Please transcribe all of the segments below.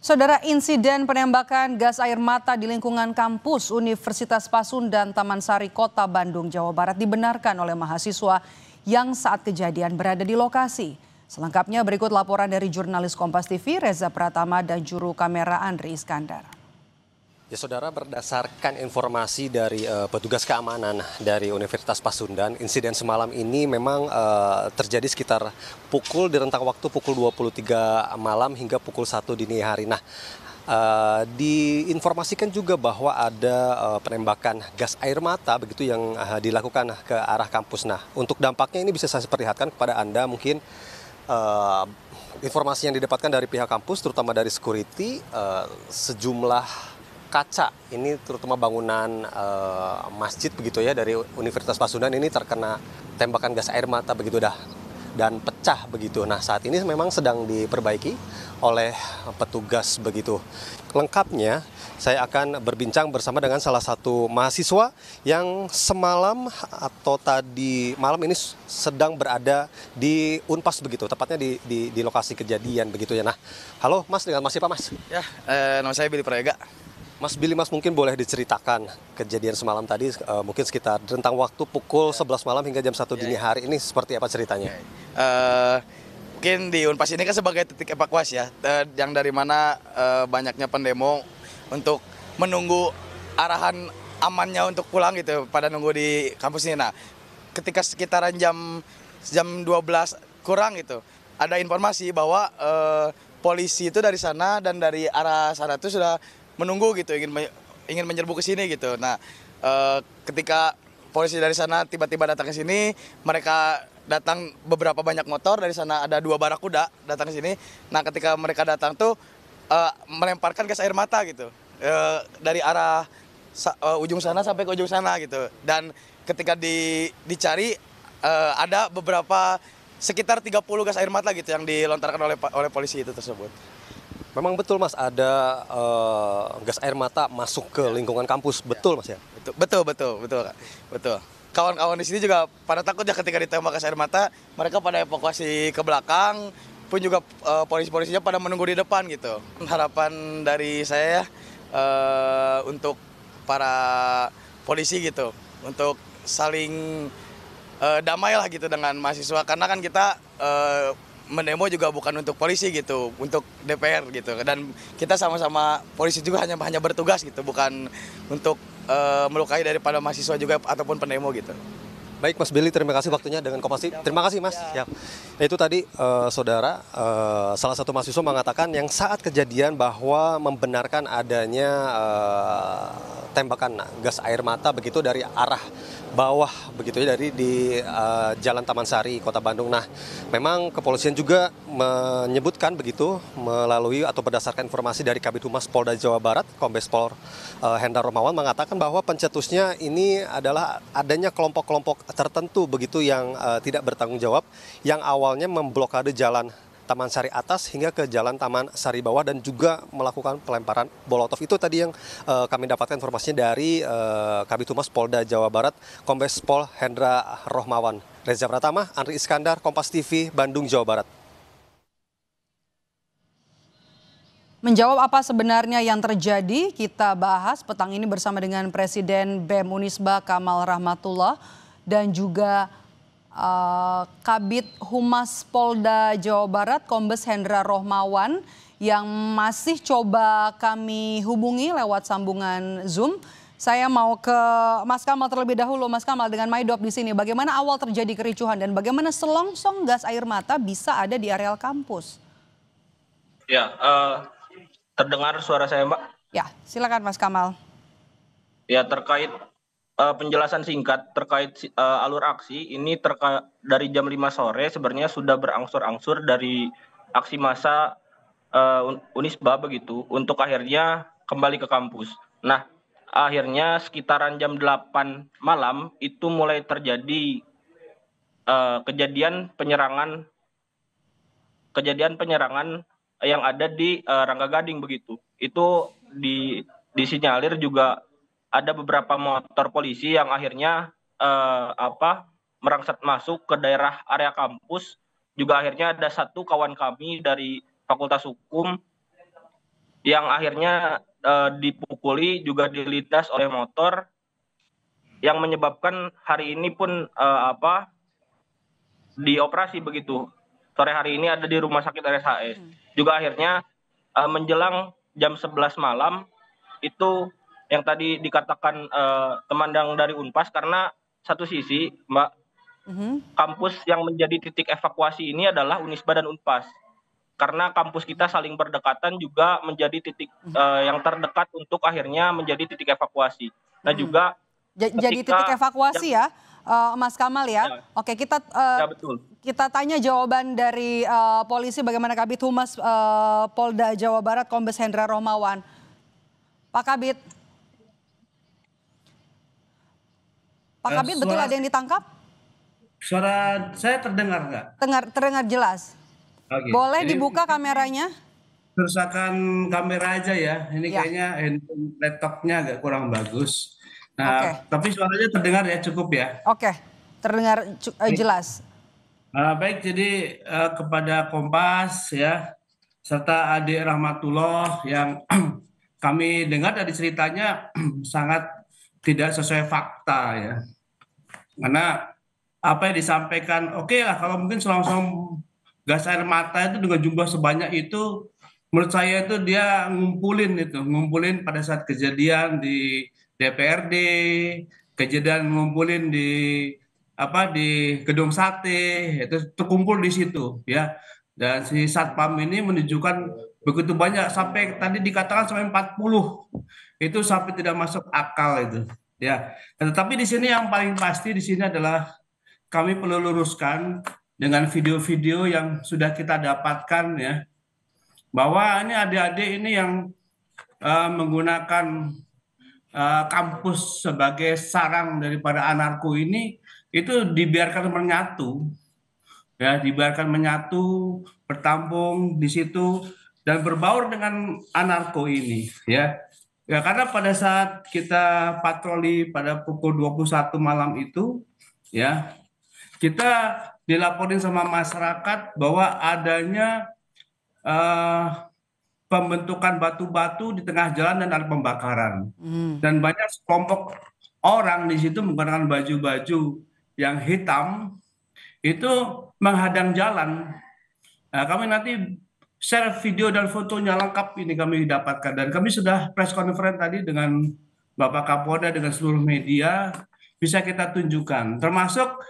Saudara, insiden penembakan gas air mata di lingkungan kampus Universitas Pasundan Taman Sari Kota Bandung, Jawa Barat dibenarkan oleh mahasiswa yang saat kejadian berada di lokasi. Selengkapnya berikut laporan dari jurnalis Kompas TV Reza Pratama dan juru kamera Andri Iskandar. Ya saudara, berdasarkan informasi dari petugas keamanan dari Universitas Pasundan, insiden semalam ini memang terjadi sekitar di rentang waktu pukul 23 malam hingga pukul 1 dini hari. Nah, diinformasikan juga bahwa ada penembakan gas air mata begitu yang dilakukan ke arah kampus. Nah, untuk dampaknya ini bisa saya perlihatkan kepada Anda mungkin informasi yang didapatkan dari pihak kampus terutama dari security, sejumlah kaca ini terutama bangunan masjid begitu ya dari Universitas Pasundan ini terkena tembakan gas air mata begitu dan pecah begitu. Nah, saat ini memang sedang diperbaiki oleh petugas begitu. Lengkapnya saya akan berbincang bersama dengan salah satu mahasiswa yang semalam atau tadi malam ini sedang berada di Unpas begitu, tepatnya di lokasi kejadian begitu ya. Nah, halo Mas, dengan Mas siapa Mas? Ya, nama saya Billy Prayega. Mas Billy, Mas mungkin boleh diceritakan kejadian semalam tadi, mungkin sekitar rentang waktu pukul 11 malam hingga jam 1 dini hari ini seperti apa ceritanya? Mungkin di Unpas ini kan sebagai titik evakuasi ya, yang dari mana banyaknya pendemo untuk menunggu arahan amannya untuk pulang gitu, pada nunggu di kampus ini. Nah, ketika sekitaran jam 12 kurang gitu, ada informasi bahwa polisi itu dari sana dan dari arah sana itu sudah menunggu gitu, ingin menyerbu ke sini gitu. Nah, ketika polisi dari sana tiba-tiba datang ke sini, mereka datang beberapa banyak motor dari sana, ada 2 barakuda datang ke sini. Nah, ketika mereka datang tuh melemparkan gas air mata gitu, dari arah ujung sana sampai ke ujung sana gitu. Dan ketika dicari ada beberapa sekitar 30 gas air mata gitu yang dilontarkan oleh polisi itu tersebut. Memang betul Mas, ada gas air mata masuk ke lingkungan kampus, betul Mas ya? Betul. Kawan-kawan di sini juga pada takut ya ketika ditembak gas air mata, mereka pada evakuasi ke belakang, pun juga polisi-polisinya pada menunggu di depan gitu. Harapan dari saya untuk para polisi gitu, untuk saling damai lah gitu dengan mahasiswa, karena kan kita mendemo juga bukan untuk polisi gitu, untuk DPR gitu, dan kita sama-sama polisi juga hanya bertugas gitu, bukan untuk melukai daripada mahasiswa juga ataupun pendemo gitu. Baik Mas Billy, terima kasih waktunya dengan Kompas TV. Terima kasih Mas. Ya. Itu tadi saudara, salah satu mahasiswa mengatakan yang saat kejadian bahwa membenarkan adanya tembakan gas air mata begitu dari arah bawah begitu ya, dari di Jalan Taman Sari Kota Bandung. Nah, memang kepolisian juga menyebutkan begitu melalui atau berdasarkan informasi dari Kabid Humas Polda Jawa Barat, Kombes Pol Hendra Rohmawan mengatakan bahwa pencetusnya ini adalah adanya kelompok-kelompok tertentu begitu yang tidak bertanggung jawab, yang awalnya memblokade jalan Taman Sari atas hingga ke Jalan Taman Sari bawah dan juga melakukan pelemparan molotov. Itu tadi yang kami dapatkan informasinya dari Kabid Humas Polda Jawa Barat, Kombes Pol Hendra Rohmawan. Reza Pratama, Andri Iskandar, Kompas TV, Bandung, Jawa Barat. Menjawab apa sebenarnya yang terjadi, kita bahas petang ini bersama dengan Presiden BEM Unisba Kamal Rahmatullah dan juga Kabid Humas Polda Jawa Barat Kombes Hendra Rohmawan yang masih coba kami hubungi lewat sambungan Zoom. Saya mau ke Mas Kamal terlebih dahulu. Mas Kamal, dengan Maidop di sini, bagaimana awal terjadi kericuhan dan bagaimana selongsong gas air mata bisa ada di areal kampus? Ya, terdengar suara saya, Mbak? Ya, silakan Mas Kamal. Ya, terkait penjelasan singkat terkait alur aksi ini dari jam 5 sore sebenarnya sudah berangsur-angsur dari aksi massa Unisba begitu untuk akhirnya kembali ke kampus. Nah, akhirnya sekitaran jam 8 malam itu mulai terjadi kejadian penyerangan yang ada di Rangga Gading begitu. Itu disinyalir juga ada beberapa motor polisi yang akhirnya merangsek masuk ke daerah area kampus. Juga akhirnya ada satu kawan kami dari Fakultas Hukum yang akhirnya dipukuli juga dilindas oleh motor yang menyebabkan hari ini pun dioperasi begitu. Sore hari ini ada di rumah sakit RSHS. Juga akhirnya menjelang jam 11 malam itu yang tadi dikatakan teman dari Unpas, karena satu sisi Mbak, kampus yang menjadi titik evakuasi ini adalah Unisba dan Unpas. Karena kampus kita saling berdekatan juga menjadi titik yang terdekat untuk akhirnya menjadi titik evakuasi. Nah juga Jadi titik evakuasi ya, Mas Kamal ya. Ya. Oke, Ya betul. kita tanya jawaban dari polisi bagaimana Kabid Humas Polda Jawa Barat Kombes Hendra Romawan. Pak Kabid, betul ada yang ditangkap? Suara saya terdengar nggak? Terdengar jelas. Oke. Boleh Ini dibuka kameranya? kerusakan kamera aja ya. Ini Ya. kayaknya handphone laptopnya agak kurang bagus. Nah, Oke. tapi suaranya terdengar ya, cukup ya. Oke, terdengar jelas. Baik, jadi kepada Kompas ya, serta Adik Rahmatullah yang kami dengar dari ceritanya sangat tidak sesuai fakta ya. Karena apa yang disampaikan, oke lah kalau mungkin selongsong gas air mata itu dengan jumlah sebanyak itu, menurut saya itu dia ngumpulin pada saat kejadian di DPRD, kejadian ngumpulin di gedung sate, itu terkumpul di situ ya. Dan si Satpam ini menunjukkan begitu banyak, sampai tadi dikatakan sampai 40, itu sampai tidak masuk akal itu ya. Tetapi di sini yang paling pasti di sini adalah kami perlu luruskan dengan video-video yang sudah kita dapatkan ya, bahwa ini adik-adik ini yang menggunakan kampus sebagai sarang daripada anarko ini, itu dibiarkan menyatu ya, bertampung di situ dan berbaur dengan anarko ini ya. Ya, karena pada saat kita patroli pada pukul 21 malam itu ya, kita dilaporin sama masyarakat bahwa adanya pembentukan batu-batu di tengah jalan dan ada pembakaran. Dan banyak sekelompok orang di situ menggunakan baju-baju yang hitam itu menghadang jalan. Nah, kami nanti share video dan fotonya lengkap ini kami dapatkan, dan kami sudah press conference tadi dengan Bapak Kapolda dengan seluruh media, bisa kita tunjukkan, termasuk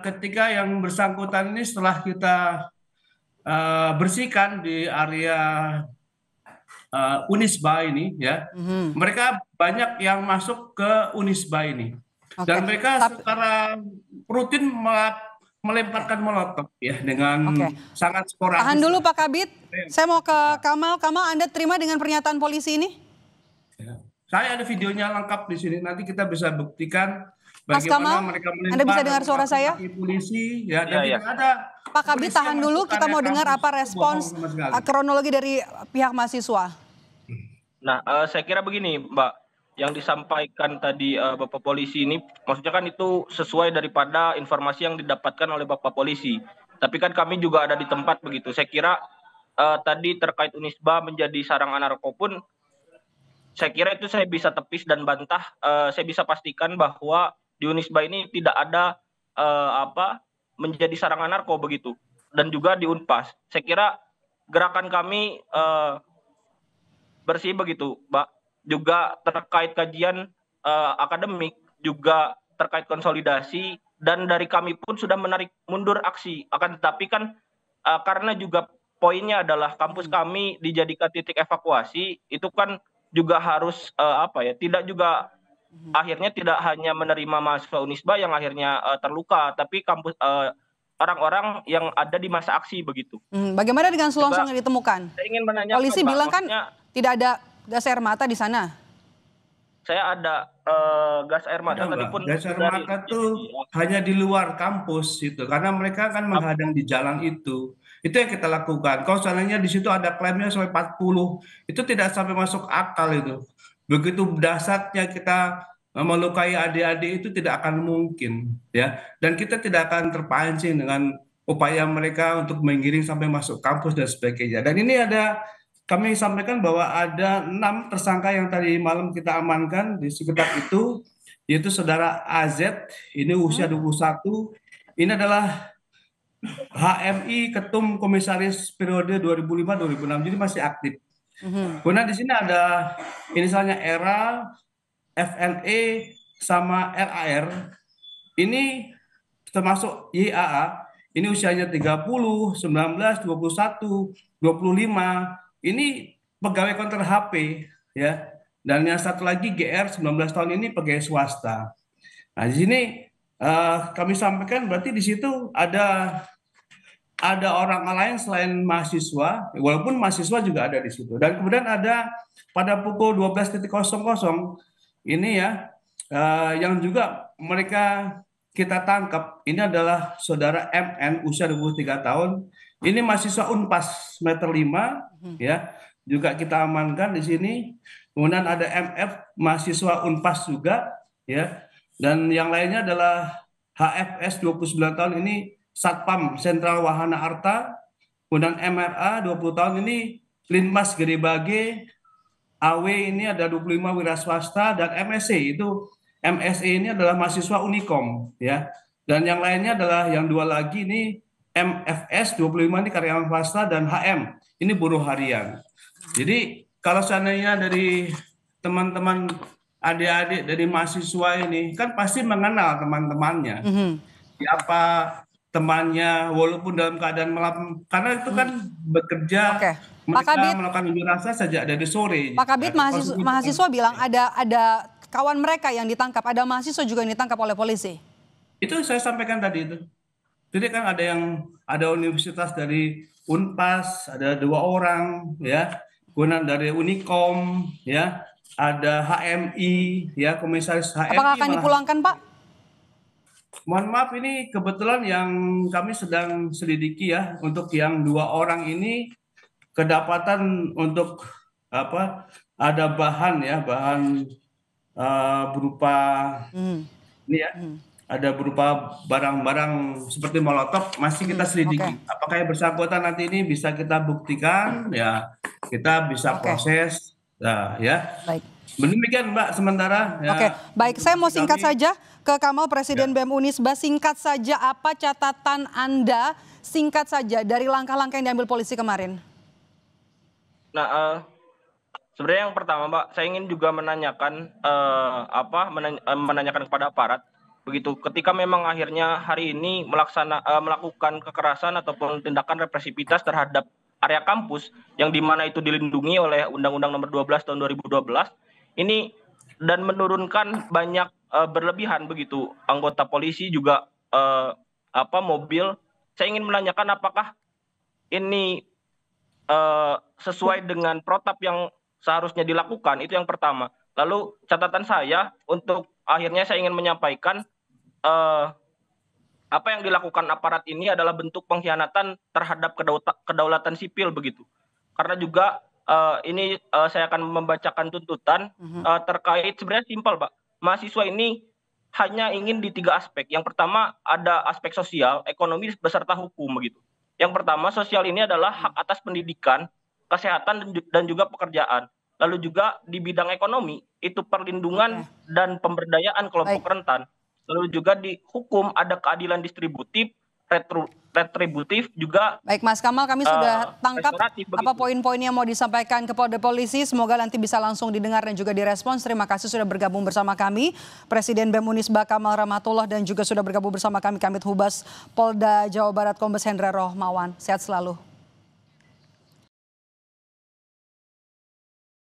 ketika yang bersangkutan ini setelah kita bersihkan di area Unisba ini ya, mereka banyak yang masuk ke Unisba ini. Dan mereka secara rutin melemparkan molotov ya dengan sangat sporadis. Tahan dulu Pak Kabid, saya mau ke Kamal. Kamal, Anda terima dengan pernyataan polisi ini? Ya. Saya ada videonya lengkap di sini, nanti kita bisa buktikan Mas Kamal, mereka melempar. Anda bisa dengar suara saya? Polisi ya, dan tidak ada. Pak Kabid, tahan dulu, kita mau dengar apa respons kronologi dari pihak mahasiswa. Nah, saya kira begini, Mbak, yang disampaikan tadi Bapak Polisi ini, maksudnya kan itu sesuai daripada informasi yang didapatkan oleh Bapak Polisi. Tapi kan kami juga ada di tempat begitu. Saya kira tadi terkait Unisba menjadi sarang anarko pun, saya kira itu saya bisa tepis dan bantah. Saya bisa pastikan bahwa di Unisba ini tidak ada menjadi sarang anarko begitu. Dan juga di Unpas. Saya kira gerakan kami bersih begitu, Mbak. Juga terkait kajian akademik, juga terkait konsolidasi, dan dari kami pun sudah menarik mundur aksi. Akan tetapi kan karena juga poinnya adalah kampus kami dijadikan titik evakuasi, itu kan juga harus tidak juga akhirnya tidak hanya menerima mahasiswa Unisba yang akhirnya terluka, tapi kampus orang-orang yang ada di masa aksi begitu. Bagaimana dengan selongsong yang ditemukan? Saya ingin menanyakan, polisi Pak, bilang kan tidak ada gas air mata di sana. Saya ada gas air mata tadi pun. Gas air mata itu hanya di luar kampus itu, karena mereka kan menghadang di jalan itu. Itu yang kita lakukan. Kalau seandainya di situ ada klaimnya sampai 40, itu tidak sampai masuk akal itu. Begitu dahsyatnya kita melukai adik-adik itu tidak akan mungkin ya. Dan kita tidak akan terpancing dengan upaya mereka untuk menggiring sampai masuk kampus dan sebagainya. Dan ini ada kami sampaikan bahwa ada 6 tersangka yang tadi malam kita amankan di sekitar itu, yaitu saudara AZ, ini usia 21, ini adalah HMI Ketum Komisaris periode 2005-2006, jadi masih aktif. Kemudian di sini ada inisialnya ERA, FNE, sama RAR. Ini termasuk YAA, ini usianya 30, 19, 21, 25. Ini pegawai konter HP ya. Dan yang satu lagi GR 19 tahun ini pegawai swasta. Nah, di sini kami sampaikan berarti di situ ada orang lain selain mahasiswa, walaupun mahasiswa juga ada di situ. Dan kemudian ada pada pukul 12.00 ini ya, yang juga mereka kita tangkap, ini adalah saudara MN usia 23 tahun, ini mahasiswa Unpas semester 5, ya, juga kita amankan di sini. Kemudian ada MF mahasiswa Unpas juga, ya, dan yang lainnya adalah HFS 29 tahun ini Satpam Sentral Wahana Arta, kemudian MRA 20 tahun ini Linmas Gede Bage, AW ini ada 25 wira swasta, dan MSC itu MSE ini adalah mahasiswa Unikom ya. Dan yang lainnya adalah yang dua lagi ini MFS 25 ini karyawan swasta, dan HM ini buruh harian. Jadi kalau seandainya dari teman-teman adik-adik dari mahasiswa ini kan pasti mengenal teman-temannya. Siapa temannya, walaupun dalam keadaan malam, karena itu kan bekerja, mereka melakukan unjuk rasa sejak dari sore. Pak Kabit, mahasiswa bilang ada kawan mereka yang ditangkap, ada mahasiswa juga yang ditangkap oleh polisi. Itu saya sampaikan tadi itu. Jadi kan ada universitas dari Unpas, ada 2 orang ya, kemudian dari Unikom ya, ada HMI ya, komisaris HMI. Apakah akan dipulangkan, Pak? Mohon maaf, ini kebetulan yang kami sedang selidiki ya, untuk yang 2 orang ini kedapatan untuk ada bahan ya, bahan berupa ini ya, ada berupa barang-barang seperti molotov, masih kita selidiki. Apakah yang bersangkutan nanti ini bisa kita buktikan ya, kita bisa proses ya. Baik. Demikian Mbak sementara. Ya. Oke, baik, saya mau singkat saja ke Kamal, Presiden BEM Unisba, singkat saja apa catatan Anda, singkat saja dari langkah-langkah yang diambil polisi kemarin. Nah, sebenarnya yang pertama, Mbak, saya ingin juga menanyakan menanyakan kepada aparat, begitu ketika memang akhirnya hari ini melakukan kekerasan ataupun tindakan represivitas terhadap area kampus yang dimana itu dilindungi oleh Undang-Undang Nomor 12 Tahun 2012 ini, dan menurunkan banyak berlebihan begitu anggota polisi juga mobil. Saya ingin menanyakan apakah ini sesuai dengan protap yang seharusnya dilakukan, itu yang pertama. Lalu catatan saya untuk akhirnya saya ingin menyampaikan apa yang dilakukan aparat ini adalah bentuk pengkhianatan terhadap kedaulatan sipil begitu. Karena juga ini saya akan membacakan tuntutan terkait, sebenarnya simpel Pak. Mahasiswa ini hanya ingin di 3 aspek. Yang pertama ada aspek sosial, ekonomi beserta hukum begitu. Yang pertama sosial ini adalah hak atas pendidikan, kesehatan dan juga pekerjaan. Lalu juga di bidang ekonomi itu perlindungan dan pemberdayaan kelompok rentan. Lalu juga di hukum ada keadilan distributif, retributif juga. Baik Mas Kamal, kami sudah tangkap apa poin-poin yang mau disampaikan kepada polisi. Semoga nanti bisa langsung didengar dan juga direspons. Terima kasih sudah bergabung bersama kami, Presiden BEM Unisba Kamal Rahmatullah, dan juga sudah bergabung bersama kami Kamit Humas Polda Jawa Barat Kombes Hendra Rohmawan. Sehat selalu.